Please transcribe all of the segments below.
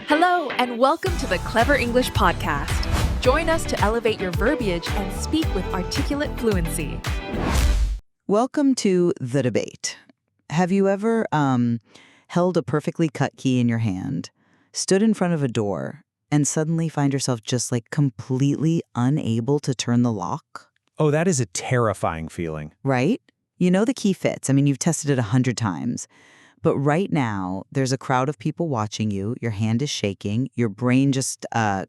Hello, and welcome to the Clever English Podcast. Join us to elevate your verbiage and speak with articulate fluency. Welcome to The Debate. Have you ever held a perfectly cut key in your hand, stood in front of a door, and suddenly find yourself just completely unable to turn the lock? Oh, that is a terrifying feeling. Right? You know the key fits. You've tested it 100 times. But right now, there's a crowd of people watching you, your hand is shaking, your brain just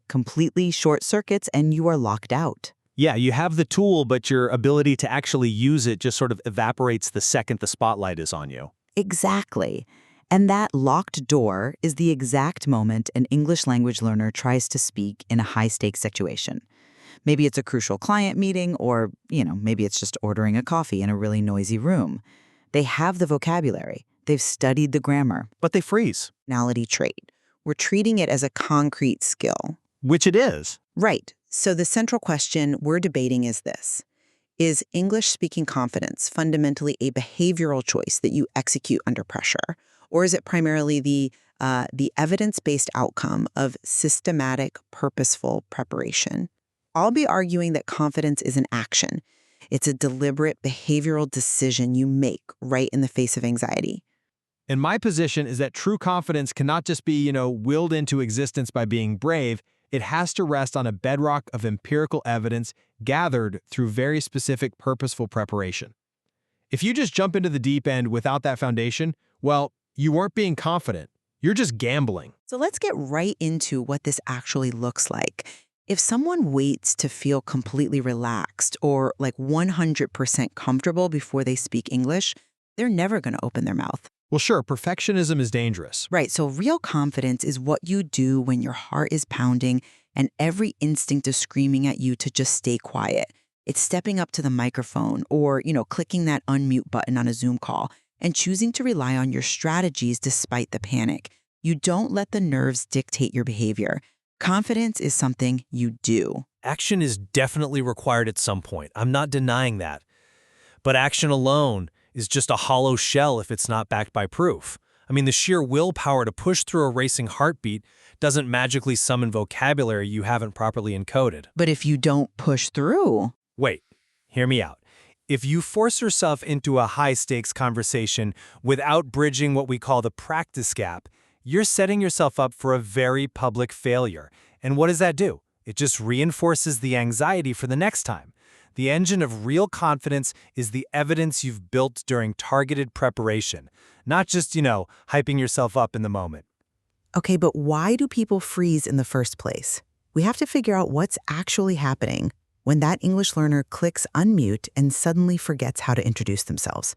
completely short circuits, and you are locked out. Yeah, you have the tool, but your ability to actually use it just sort of evaporates the second the spotlight is on you. Exactly. And that locked door is the exact moment an English language learner tries to speak in a high-stakes situation. Maybe it's a crucial client meeting, or, maybe it's just ordering a coffee in a really noisy room. They have the vocabulary. They've studied the grammar. But they freeze. Personality trait. We're treating it as a concrete skill. Which it is. Right. So the central question we're debating is this. Is English-speaking confidence fundamentally a behavioral choice that you execute under pressure? Or is it primarily the evidence-based outcome of systematic, purposeful preparation? I'll be arguing that confidence is an action. It's a deliberate behavioral decision you make right in the face of anxiety. And my position is that true confidence cannot just be, willed into existence by being brave. It has to rest on a bedrock of empirical evidence gathered through very specific, purposeful preparation. If you just jump into the deep end without that foundation, well, you weren't being confident. You're just gambling. So let's get right into what this actually looks like. If someone waits to feel completely relaxed or 100% comfortable before they speak English, they're never going to open their mouth. Well, sure, perfectionism is dangerous. Right, so real confidence is what you do when your heart is pounding and every instinct is screaming at you to just stay quiet. It's stepping up to the microphone or, clicking that unmute button on a Zoom call and choosing to rely on your strategies despite the panic. You don't let the nerves dictate your behavior. Confidence is something you do. Action is definitely required at some point. I'm not denying that. But action alone is just a hollow shell if it's not backed by proof. The sheer willpower to push through a racing heartbeat doesn't magically summon vocabulary you haven't properly encoded. But if you don't push through... Wait, hear me out. If you force yourself into a high-stakes conversation without bridging what we call the practice gap, you're setting yourself up for a very public failure. And what does that do? It just reinforces the anxiety for the next time. The engine of real confidence is the evidence you've built during targeted preparation, not just, hyping yourself up in the moment. Okay, but why do people freeze in the first place? We have to figure out what's actually happening when that English learner clicks unmute and suddenly forgets how to introduce themselves.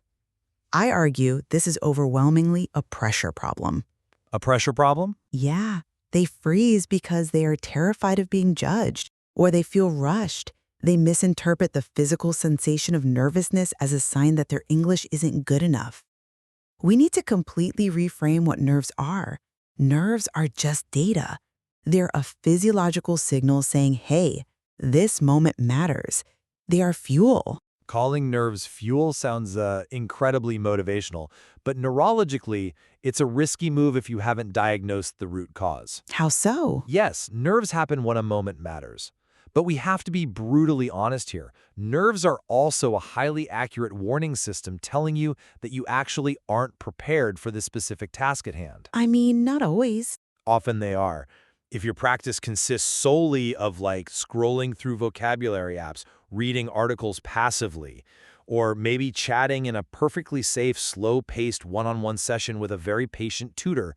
I argue this is overwhelmingly a pressure problem. A pressure problem? Yeah, they freeze because they are terrified of being judged, or they feel rushed. They misinterpret the physical sensation of nervousness as a sign that their English isn't good enough. We need to completely reframe what nerves are. Nerves are just data. They're a physiological signal saying, hey, this moment matters. They are fuel. Calling nerves fuel sounds incredibly motivational, but neurologically, it's a risky move if you haven't diagnosed the root cause. How so? Yes, nerves happen when a moment matters. But we have to be brutally honest here. Nerves are also a highly accurate warning system telling you that you actually aren't prepared for the specific task at hand. Not always. Often they are. If your practice consists solely of scrolling through vocabulary apps, reading articles passively, or maybe chatting in a perfectly safe, slow-paced one-on-one session with a very patient tutor,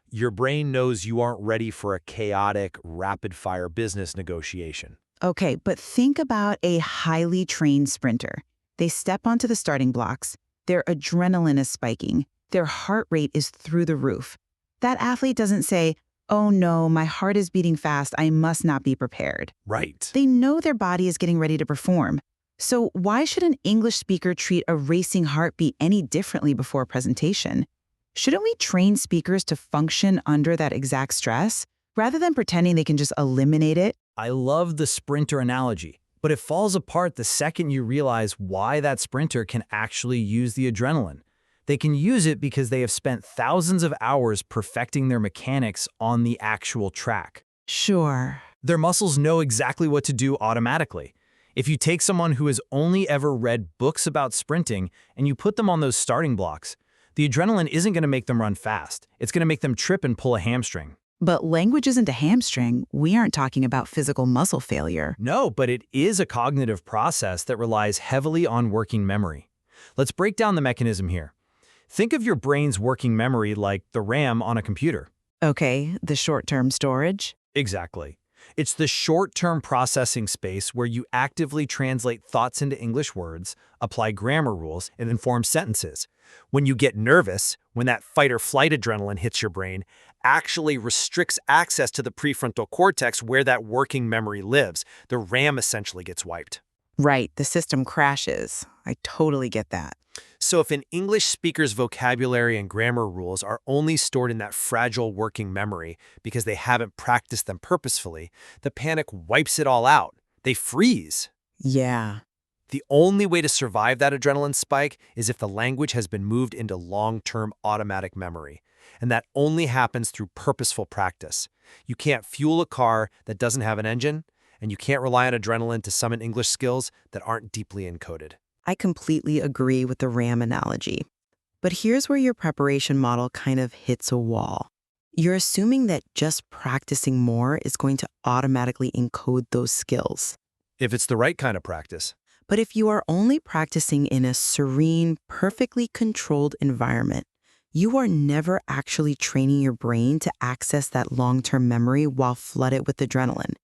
your brain knows you aren't ready for a chaotic, rapid-fire business negotiation. Okay, but think about a highly trained sprinter. They step onto the starting blocks, their adrenaline is spiking, their heart rate is through the roof. That athlete doesn't say, oh no, my heart is beating fast, I must not be prepared. Right. They know their body is getting ready to perform. So why should an English speaker treat a racing heartbeat any differently before a presentation? Shouldn't we train speakers to function under that exact stress, rather than pretending they can just eliminate it? I love the sprinter analogy, but it falls apart the second you realize why that sprinter can actually use the adrenaline. They can use it because they have spent thousands of hours perfecting their mechanics on the actual track. Sure. Their muscles know exactly what to do automatically. If you take someone who has only ever read books about sprinting and you put them on those starting blocks, the adrenaline isn't going to make them run fast. It's going to make them trip and pull a hamstring. But language isn't a hamstring. We aren't talking about physical muscle failure. No, but it is a cognitive process that relies heavily on working memory. Let's break down the mechanism here. Think of your brain's working memory like the RAM on a computer. Okay, the short-term storage. Exactly. It's the short-term processing space where you actively translate thoughts into English words, apply grammar rules, and inform sentences. When you get nervous, when that fight or flight adrenaline hits your brain, actually restricts access to the prefrontal cortex where that working memory lives. The RAM essentially gets wiped. Right, the system crashes. I totally get that. So if an English speaker's vocabulary and grammar rules are only stored in that fragile working memory because they haven't practiced them purposefully, the panic wipes it all out. They freeze. Yeah. The only way to survive that adrenaline spike is if the language has been moved into long-term automatic memory. And that only happens through purposeful practice. You can't fuel a car that doesn't have an engine, and you can't rely on adrenaline to summon English skills that aren't deeply encoded. I completely agree with the RAM analogy. But here's where your preparation model kind of hits a wall. You're assuming that just practicing more is going to automatically encode those skills. If it's the right kind of practice. But if you are only practicing in a serene, perfectly controlled environment, you are never actually training your brain to access that long-term memory while flooded with adrenaline.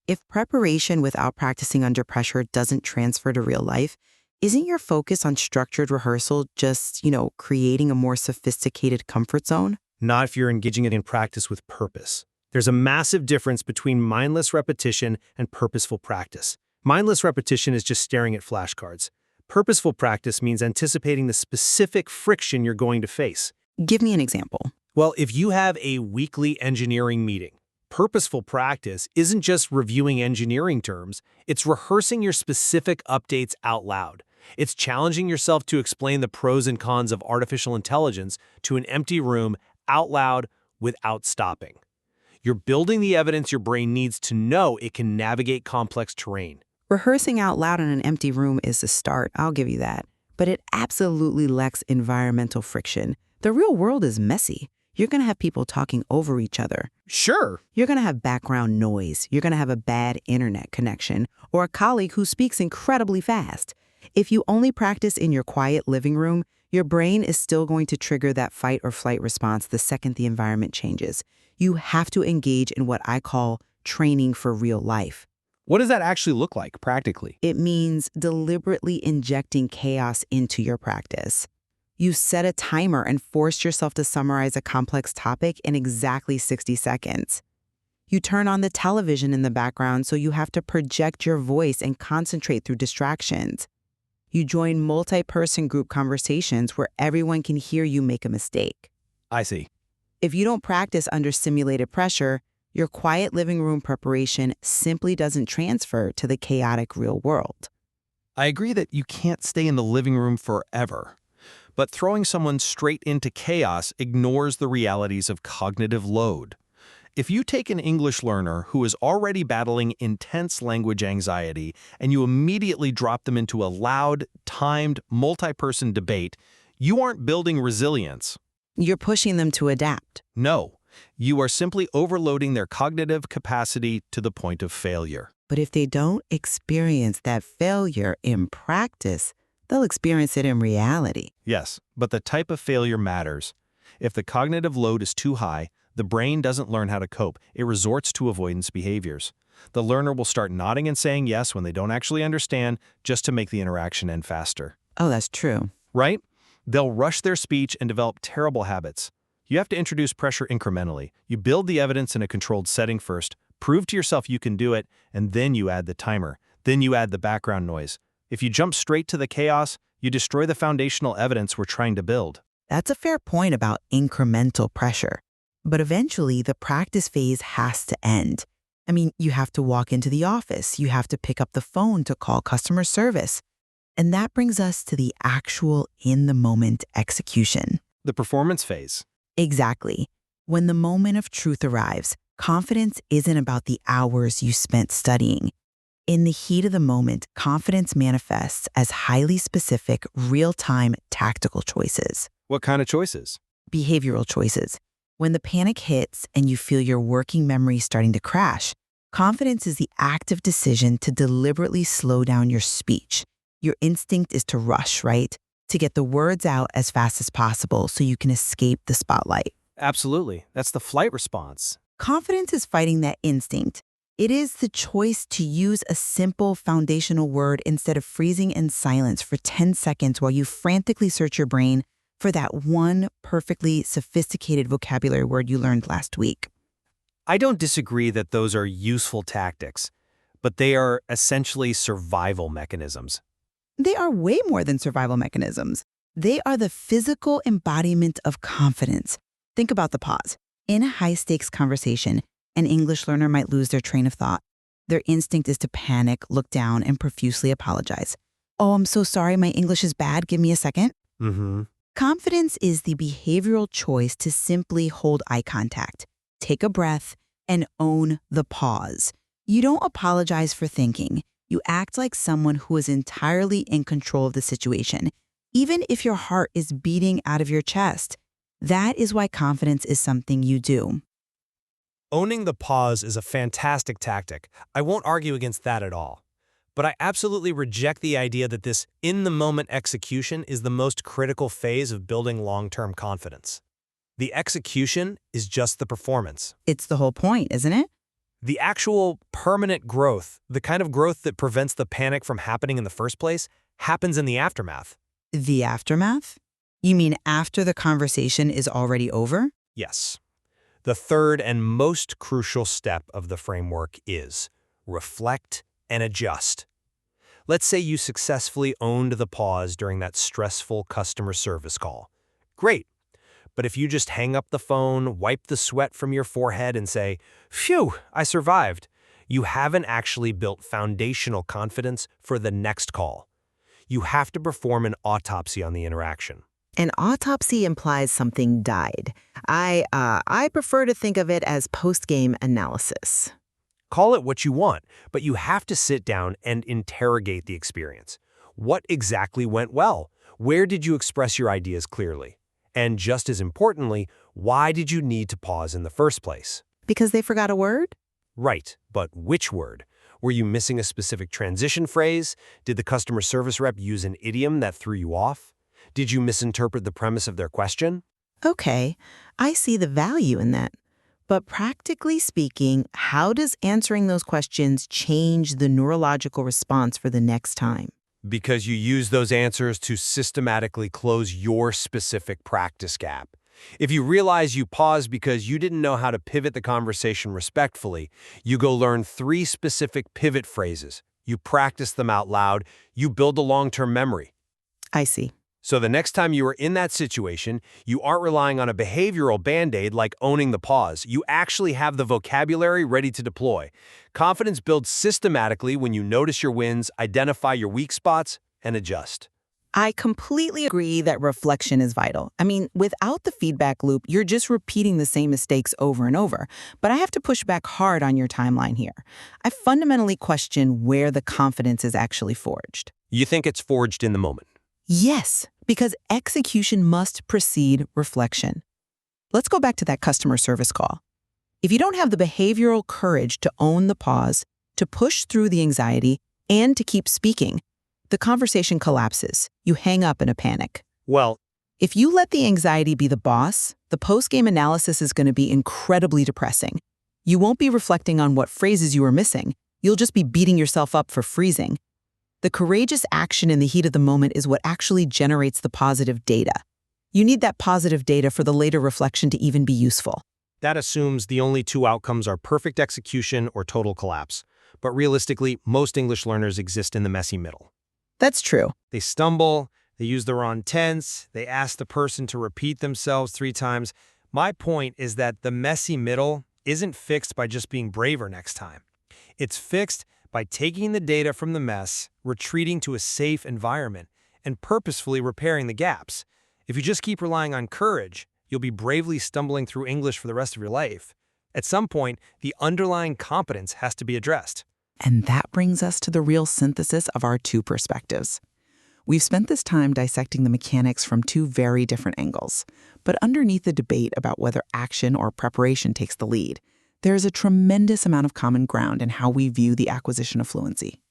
If preparation without practicing under pressure doesn't transfer to real life, isn't your focus on structured rehearsal just, creating a more sophisticated comfort zone? Not if you're engaging it in practice with purpose. There's a massive difference between mindless repetition and purposeful practice. Mindless repetition is just staring at flashcards. Purposeful practice means anticipating the specific friction you're going to face. Give me an example. Well, if you have a weekly engineering meeting, purposeful practice isn't just reviewing engineering terms, it's rehearsing your specific updates out loud. It's challenging yourself to explain the pros and cons of artificial intelligence to an empty room out loud without stopping. You're building the evidence your brain needs to know it can navigate complex terrain. Rehearsing out loud in an empty room is a start, I'll give you that. But it absolutely lacks environmental friction. The real world is messy. You're going to have people talking over each other. Sure. You're going to have background noise. You're going to have a bad internet connection or a colleague who speaks incredibly fast. If you only practice in your quiet living room, your brain is still going to trigger that fight or flight response the second the environment changes. You have to engage in what I call training for real life. What does that actually look like practically? It means deliberately injecting chaos into your practice. You set a timer and force yourself to summarize a complex topic in exactly 60 seconds. You turn on the television in the background so you have to project your voice and concentrate through distractions. You join multi-person group conversations where everyone can hear you make a mistake. I see. If you don't practice under simulated pressure, your quiet living room preparation simply doesn't transfer to the chaotic real world. I agree that you can't stay in the living room forever. But throwing someone straight into chaos ignores the realities of cognitive load. If you take an English learner who is already battling intense language anxiety and you immediately drop them into a loud, timed, multi-person debate, you aren't building resilience. You're pushing them to adapt. No, you are simply overloading their cognitive capacity to the point of failure. But if they don't experience that failure in practice, they'll experience it in reality. Yes, but the type of failure matters. If the cognitive load is too high, the brain doesn't learn how to cope. It resorts to avoidance behaviors. The learner will start nodding and saying yes when they don't actually understand, just to make the interaction end faster. Oh, that's true. Right? They'll rush their speech and develop terrible habits. You have to introduce pressure incrementally. You build the evidence in a controlled setting first, prove to yourself you can do it, and then you add the timer. Then you add the background noise. If you jump straight to the chaos, you destroy the foundational evidence we're trying to build. That's a fair point about incremental pressure. But eventually, the practice phase has to end. I mean, you have to walk into the office. You have to pick up the phone to call customer service. And that brings us to the actual in-the-moment execution. The performance phase. Exactly. When the moment of truth arrives, confidence isn't about the hours you spent studying. In the heat of the moment, confidence manifests as highly specific, real-time tactical choices. What kind of choices? Behavioral choices. When the panic hits and you feel your working memory starting to crash, confidence is the active decision to deliberately slow down your speech. Your instinct is to rush, right? To get the words out as fast as possible so you can escape the spotlight. Absolutely. That's the flight response. Confidence is fighting that instinct. It is the choice to use a simple foundational word instead of freezing in silence for 10 seconds while you frantically search your brain for that one perfectly sophisticated vocabulary word you learned last week. I don't disagree that those are useful tactics, but they are essentially survival mechanisms. They are way more than survival mechanisms. They are the physical embodiment of confidence. Think about the pause. In a high-stakes conversation, an English learner might lose their train of thought. Their instinct is to panic, look down, and profusely apologize. "Oh, I'm so sorry, my English is bad. Give me a second." Confidence is the behavioral choice to simply hold eye contact, take a breath, and own the pause. You don't apologize for thinking. You act like someone who is entirely in control of the situation, even if your heart is beating out of your chest. That is why confidence is something you do. Owning the pause is a fantastic tactic. I won't argue against that at all. But I absolutely reject the idea that this in-the-moment execution is the most critical phase of building long-term confidence. The execution is just the performance. It's the whole point, isn't it? The actual permanent growth, the kind of growth that prevents the panic from happening in the first place, happens in the aftermath. The aftermath? You mean after the conversation is already over? Yes. The third and most crucial step of the framework is reflect and adjust. Let's say you successfully owned the pause during that stressful customer service call. Great. But if you just hang up the phone, wipe the sweat from your forehead and say, "Phew, I survived," you haven't actually built foundational confidence for the next call. You have to perform an autopsy on the interaction. An autopsy implies something died. I prefer to think of it as post-game analysis. Call it what you want, but you have to sit down and interrogate the experience. What exactly went well? Where did you express your ideas clearly? And just as importantly, why did you need to pause in the first place? Because they forgot a word? Right, but which word? Were you missing a specific transition phrase? Did the customer service rep use an idiom that threw you off? Did you misinterpret the premise of their question? Okay, I see the value in that. But practically speaking, how does answering those questions change the neurological response for the next time? Because you use those answers to systematically close your specific practice gap. If you realize you paused because you didn't know how to pivot the conversation respectfully, you go learn 3 specific pivot phrases. You practice them out loud. You build a long-term memory. I see. So the next time you are in that situation, you aren't relying on a behavioral band-aid like owning the pause. You actually have the vocabulary ready to deploy. Confidence builds systematically when you notice your wins, identify your weak spots, and adjust. I completely agree that reflection is vital. I mean, without the feedback loop, you're just repeating the same mistakes over and over. But I have to push back hard on your timeline here. I fundamentally question where the confidence is actually forged. You think it's forged in the moment. Yes, because execution must precede reflection. Let's go back to that customer service call. If you don't have the behavioral courage to own the pause, to push through the anxiety, and to keep speaking, the conversation collapses. You hang up in a panic. Well, If you let the anxiety be the boss, the post-game analysis is going to be incredibly depressing. You won't be reflecting on what phrases you were missing. You'll just be beating yourself up for freezing. The courageous action in the heat of the moment is what actually generates the positive data. You need that positive data for the later reflection to even be useful. that assumes the only 2 outcomes are perfect execution or total collapse. But realistically, most English learners exist in the messy middle. That's true. They stumble, they use the wrong tense, they ask the person to repeat themselves 3 times. My point is that the messy middle isn't fixed by just being braver next time. It's fixed by taking the data from the mess, retreating to a safe environment, and purposefully repairing the gaps. If you just keep relying on courage, you'll be bravely stumbling through English for the rest of your life. At some point, the underlying competence has to be addressed. And that brings us to the real synthesis of our two perspectives. We've spent this time dissecting the mechanics from two very different angles. But underneath the debate about whether action or preparation takes the lead, there is a tremendous amount of common ground in how we view the acquisition of fluency.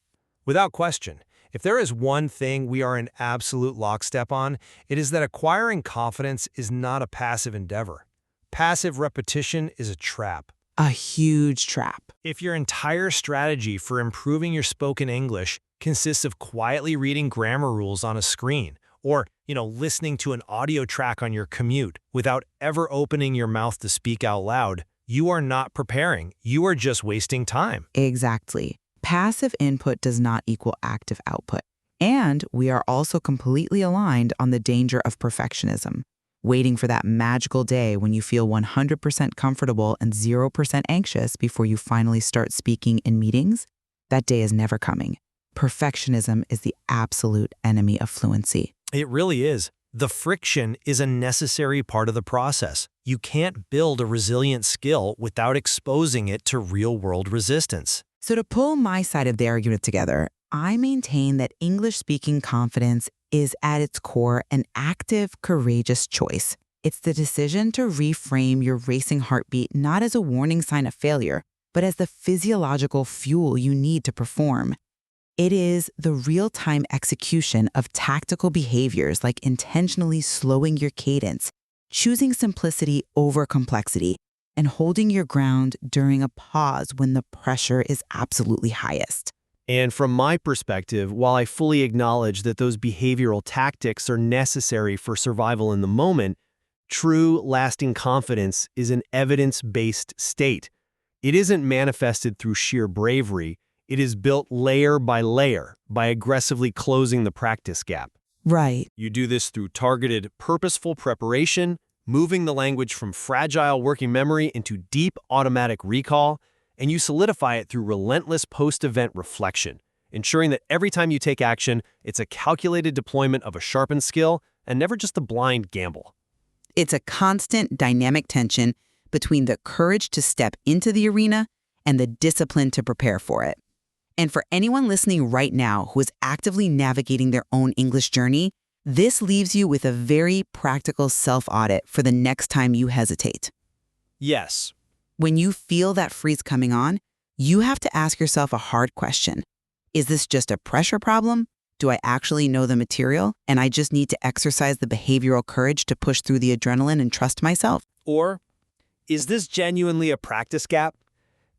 Without question, if there is one thing we are in absolute lockstep on, it is that acquiring confidence is not a passive endeavor. Passive repetition is a trap. A huge trap. If your entire strategy for improving your spoken English consists of quietly reading grammar rules on a screen, or, listening to an audio track on your commute without ever opening your mouth to speak out loud, you are not preparing. You are just wasting time. Exactly. Passive input does not equal active output. And we are also completely aligned on the danger of perfectionism, waiting for that magical day when you feel 100% comfortable and 0% anxious before you finally start speaking in meetings. That day is never coming. Perfectionism is the absolute enemy of fluency. It really is. The friction is a necessary part of the process. You can't build a resilient skill without exposing it to real-world resistance. So to pull my side of the argument together, I maintain that English-speaking confidence is at its core an active, courageous choice. It's the decision to reframe your racing heartbeat not as a warning sign of failure, but as the physiological fuel you need to perform. It is the real-time execution of tactical behaviors like intentionally slowing your cadence, choosing simplicity over complexity, and holding your ground during a pause when the pressure is absolutely highest. And from my perspective, while I fully acknowledge that those behavioral tactics are necessary for survival in the moment, true, lasting confidence is an evidence-based state. It isn't manifested through sheer bravery. It is built layer by layer by aggressively closing the practice gap. Right. You do this through targeted, purposeful preparation, moving the language from fragile working memory into deep automatic recall, and you solidify it through relentless post-event reflection, ensuring that every time you take action, it's a calculated deployment of a sharpened skill and never just a blind gamble. It's a constant dynamic tension between the courage to step into the arena and the discipline to prepare for it. And for anyone listening right now who is actively navigating their own English journey, this leaves you with a very practical self-audit for the next time you hesitate. Yes. When you feel that freeze coming on, you have to ask yourself a hard question. Is this just a pressure problem? Do I actually know the material, and I just need to exercise the behavioral courage to push through the adrenaline and trust myself? Or, is this genuinely a practice gap?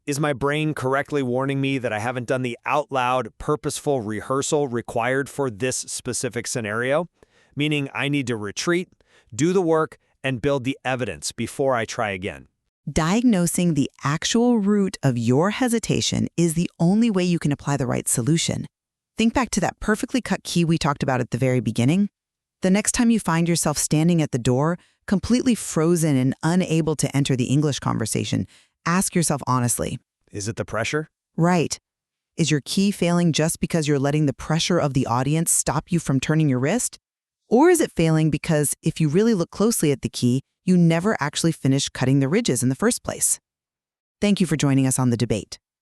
Is my brain correctly warning me that I haven't done the out-loud, purposeful rehearsal required for this specific scenario? Meaning I need to retreat, do the work, and build the evidence before I try again. Diagnosing the actual root of your hesitation is the only way you can apply the right solution. Think back to that perfectly cut key we talked about at the very beginning. The next time you find yourself standing at the door, completely frozen and unable to enter the English conversation, ask yourself honestly. Is it the pressure? Right. Is your key failing just because you're letting the pressure of the audience stop you from turning your wrist? Or is it failing because if you really look closely at the key, you never actually finished cutting the ridges in the first place? Thank you for joining us on The Debate.